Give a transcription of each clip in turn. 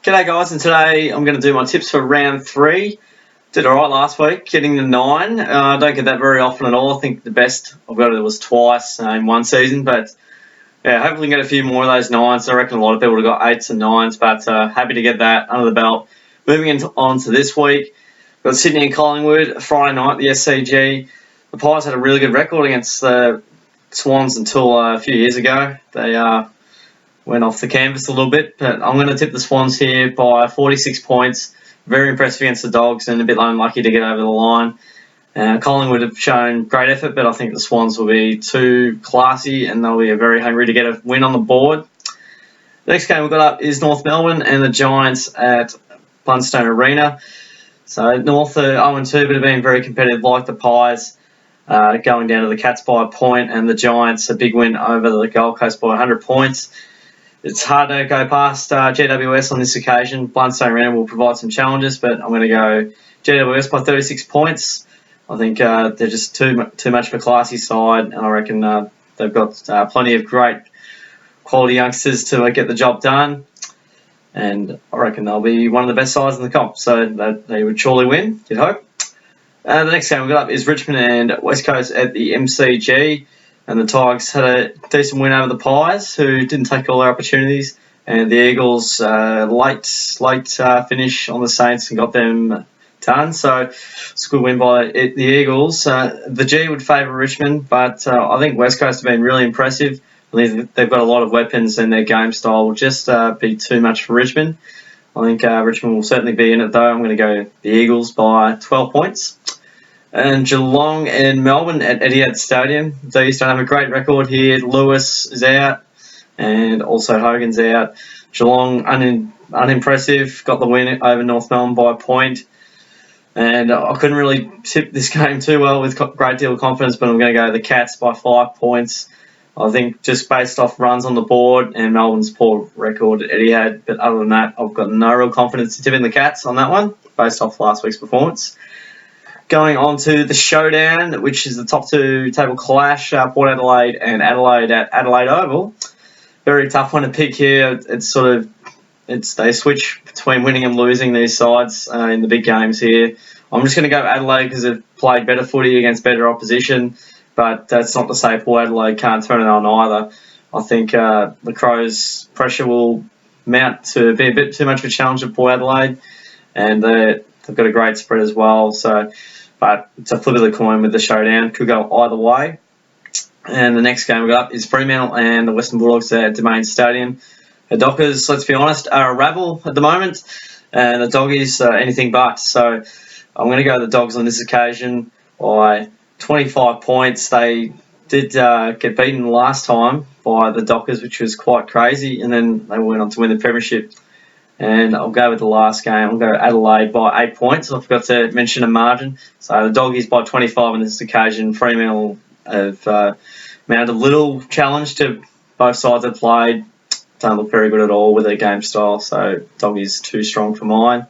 G'day guys, and today I'm going to do my tips for round 3. Did alright last week, getting the 9. I don't get that very often at all. I think the best I've got it was twice in one season, but yeah, hopefully get a few more of those 9s. I reckon a lot of people have got 8s and 9s, but happy to get that under the belt. Moving on to this week, we've got Sydney and Collingwood, Friday night, the SCG. The Pies had a really good record against the Swans until a few years ago. They went off the canvas a little bit, but I'm going to tip the Swans here by 46 points. Very impressive against the Dogs and a bit unlucky to get over the line. Collingwood have shown great effort, but I think the Swans will be too classy and they'll be very hungry to get a win on the board. The next game we've got up is North Melbourne and the Giants at Blundstone Arena. So North are 0-2, but have been very competitive like the Pies, going down to the Cats by a point, and the Giants a big win over the Gold Coast by 100 points. It's hard to go past GWS on this occasion. Blundstone Arena will provide some challenges, but I'm going to go GWS by 36 points. I think they're just too much of a classy side, and I reckon they've got plenty of great quality youngsters to get the job done. And I reckon they'll be one of the best sides in the comp, so they would surely win, you'd hope. The next game we've got up is Richmond and West Coast at the MCG. And the Tigers had a decent win over the Pies, who didn't take all their opportunities. And the Eagles, late finish on the Saints and got them done. So it's a good win by the Eagles. The G would favour Richmond, but I think West Coast have been really impressive. I think they've got a lot of weapons, and their game style will just be too much for Richmond. I think Richmond will certainly be in it, though. I'm going to go the Eagles by 12 points. And Geelong and Melbourne at Etihad Stadium. The D's don't have a great record here. Lewis is out, and also Hogan's out. Geelong unimpressive, got the win over North Melbourne by a point. And I couldn't really tip this game too well with a great deal of confidence, but I'm going to go the Cats by 5 points. I think just based off runs on the board and Melbourne's poor record at Etihad. But other than that, I've got no real confidence to tip in the Cats on that one, based off last week's performance. Going on to the showdown, which is the top 2 table clash, Port Adelaide and Adelaide at Adelaide Oval. Very tough one to pick here. They switch between winning and losing, these sides in the big games here. I'm just going to go Adelaide because they've played better footy against better opposition, but that's not to say Port Adelaide can't turn it on either. I think the Crows' pressure will mount to be a bit too much of a challenge for Port Adelaide, and they've got a great spread as well. But it's a flip of the coin with the showdown. Could go either way. And the next game we got up is Fremantle and the Western Bulldogs at Domain Stadium. The Dockers, let's be honest, are a rabble at the moment. And the Doggies are anything but. So I'm going to go the Dogs on this occasion by 25 points. They did get beaten last time by the Dockers, which was quite crazy. And then they went on to win the premiership. And I'll go with the last game. I'll go Adelaide by 8 points. I forgot to mention a margin. So the Doggies by 25 on this occasion. Fremantle have mounted a little challenge to both sides have played. Don't look very good at all with their game style. So Doggies too strong for mine.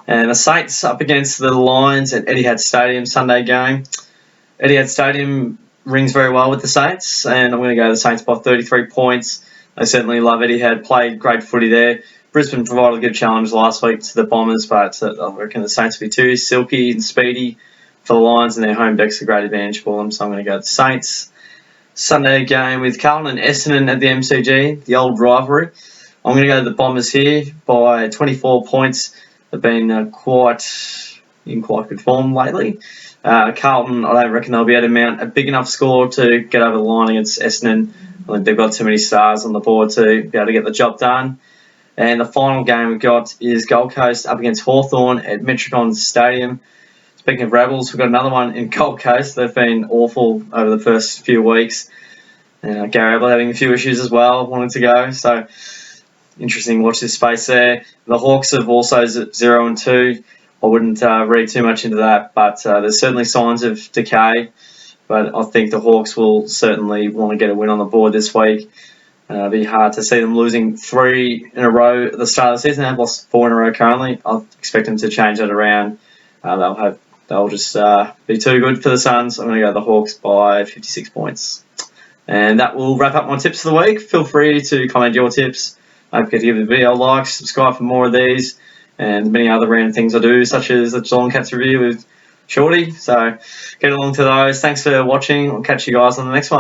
And the Saints up against the Lions at Etihad Stadium, Sunday game. Etihad Stadium rings very well with the Saints. And I'm going to go the Saints by 33 points. They certainly love Etihad. Played great footy there. Brisbane provided a good challenge last week to the Bombers, but I reckon the Saints will be too silky and speedy for the Lions, and their home deck's a great advantage for them, so I'm going to go with the Saints. Sunday game with Carlton and Essendon at the MCG, the old rivalry. I'm going to go to the Bombers here by 24 points. They've been in quite good form lately. Carlton, I don't reckon they'll be able to mount a big enough score to get over the line against Essendon. I think they've got too many stars on the board to be able to get the job done. And the final game we've got is Gold Coast up against Hawthorn at Metricon Stadium. Speaking of rebels, we've got another one in Gold Coast. They've been awful over the first few weeks. Gary Ablett having a few issues as well, wanting to go. So interesting to watch this space there. The Hawks have also 0-2. I wouldn't read too much into that, but there's certainly signs of decay. But I think the Hawks will certainly want to get a win on the board this week. It'll be hard to see them losing 3 in a row at the start of the season. They've lost 4 in a row currently. I expect them to change that around. They'll just be too good for the Suns. I'm going to go the Hawks by 56 points. And that will wrap up my tips for the week. Feel free to comment your tips Don't forget to give the video a like, subscribe for more of these, and many other random things I do, such as the Geelong Cats review with Shorty. So get along to those. Thanks for watching. I'll catch you guys on the next one.